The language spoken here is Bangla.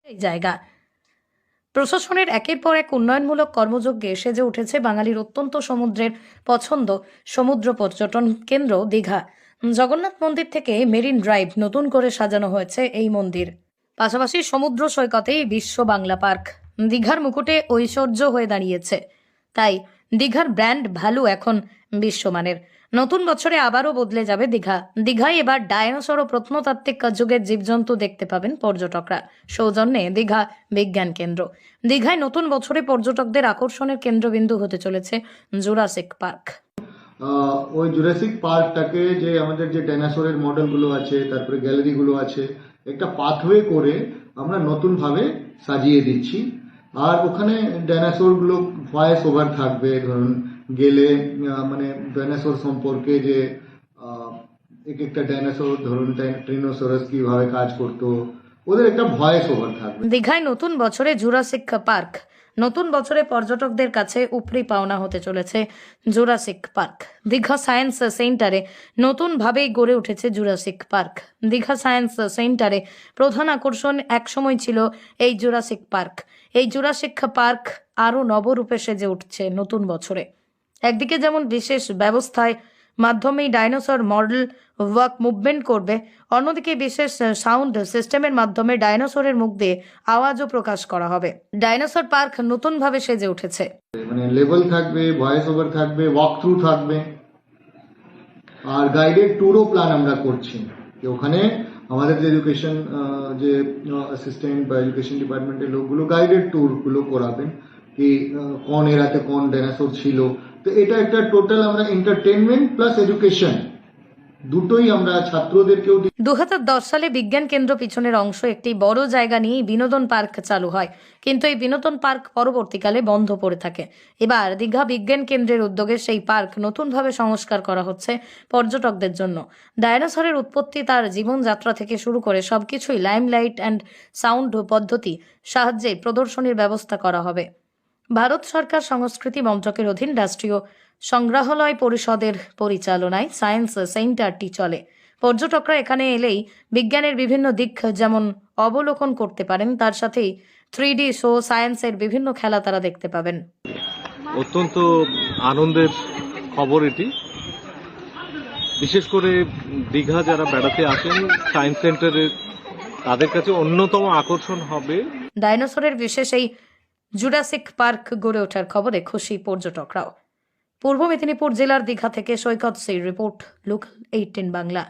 এই জায়গা প্রশাসনের একের পর এক উন্নয়নমূলক কর্মযজ্ঞে সেজে উঠেছে বাঙালির অত্যন্ত সমুদ্রের পছন্দ সমুদ্র পর্যটন কেন্দ্র দীঘা। জগন্নাথ মন্দির থেকে মেরিন ড্রাইভ নতুন করে সাজানো হয়েছে এই মন্দির। পাশাপাশি সমুদ্র সৈকতেই বিশ্ব বাংলা পার্ক দীঘার মুকুটে ঐশ্বর্য হয়ে দাঁড়িয়েছে। তাই দীঘার ব্র্যান্ড ভ্যালু এখন বিশ্বমানের। নতুন বছরে আবারও বদলে যাবে দীঘা। দীঘায় এবার ডায়নোসর ও প্রত্নতাত্ত্বিক যুগের জীবজন্তু দেখতে পাবেন পর্যটকরা। সৌজন্যে দীঘা বিজ্ঞান কেন্দ্র। দীঘায় নতুন বছরে পর্যটকদের আকর্ষণের কেন্দ্রবিন্দু হতে চলেছে জুরাসিক পার্ক। ওই জুরাসিক পার্কটাকে যে আমাদের যে ডাইনোসরের মডেলগুলো আছে, তারপরে গ্যালারিগুলো আছে, একটা পাথওয়ে করে আমরা নতুনভাবে সাজিয়ে দিচ্ছি। আর ওখানে ডাইনোসরগুলো ভয়েস ওভার থাকবে। ধরুন গেলে মানে ডাইনোসর সম্পর্কে যে এক একটা ডাইনোসর, ধরুন ট্রিনোসরাস কিভাবে কাজ করতো, ওদের একটা ভয়েস ওভার থাকবে। দীঘায় নতুন বছরে জুরাসিক পার্ক। নতুন বছরে পর্যটকদের কাছে উপরি পাওনা হতে চলেছে জুরাসিক পার্ক। দীঘা সায়েন্স সেন্টারে নতুনভাবেই গড়ে উঠেছে জুরাসিক পার্ক। দীঘা সায়েন্স সেন্টারে প্রধান আকর্ষণ একসময় ছিল এই জুরাসিক পার্ক। এই জুরাসিক পার্ক আরও নবরূপে সেজে উঠছে নতুন বছরে। একদিকে যেমন বিশেষ ব্যবস্থায় মাধ্যমেই ডাইনোসর মডেল ওয়াক মুভমেন্ট করবে, অন্যদিকে বিশেষ সাউন্ড সিস্টেমের মাধ্যমে ডাইনোসরের মুখ দিয়ে আওয়াজও প্রকাশ করা হবে। ডাইনোসর পার্ক নতুনভাবে সেজে উঠেছে। মানে লেভেল থাকবে, ভয়েস ওভার থাকবে, ওয়াক থ্রু থাকবে, আর গাইডেড ট্যুরও প্ল্যান আমরা করছি। ওখানে আমাদের যে এডুকেশন যে অ্যাসিস্ট্যান্ট বা এডুকেশন ডিপার্টমেন্টের লোকগুলো গাইডেড ট্যুরগুলো করাবেন, কি কোন এরাতে কোন ডাইনোসর ছিল। তো এটা একটা টোটাল আমরা এন্টারটেনমেন্ট প্লাস এডুকেশন দুটোই আমরা ছাত্রদেরকেও। 2010 সালে বিজ্ঞান কেন্দ্র পিছনের অংশ একটি বড় জায়গা নিয়ে বিনোদন পার্ক চালু হয়, কিন্তু এই বিনোদন পার্ক পরবর্তীকালে বন্ধ পড়ে থাকে। এবার দীঘা বিজ্ঞান কেন্দ্রের উদ্যোগে সেই পার্ক নতুনভাবে সংস্কার করা হচ্ছে পর্যটকদের জন্য। ডায়নোসরের উৎপত্তি, তার জীবনযাত্রা থেকে শুরু করে সবকিছুই লাইমলাইট অ্যান্ড সাউন্ড পদ্ধতি সাহায্যে প্রদর্শনীর ব্যবস্থা করা হবে। ভারত সরকার সংস্কৃতি মন্ত্রকের অধীন রাষ্ট্রীয় সংগ্রহালয় পরিষদের পরিচালনায় সায়েন্স সেন্টারটি চলে। পর্যটকরা এখানে এলেই বিজ্ঞানের বিভিন্ন দিক যেমন অবলোকন করতে পারেন, তার সাথেই 3D শো, সায়েন্সের বিভিন্ন খেলা তারা দেখতে পাবেন। অত্যন্ত আনন্দের খবর এটি। বিশেষ করে দীঘা যারা বেড়াতে আসেন সায়েন্স সেন্টারে, তাদের কাছে অন্যতম আকর্ষণ হবে ডাইনোসরের বিশেষ এই জুরাসিক পার্ক গড়ে ওঠার খবরে খুশি পর্যটকরাও। পূর্ব মেদিনীপুর জেলার দীঘা থেকে সৈকত সির রিপোর্ট, লোকাল 18 বাংলা।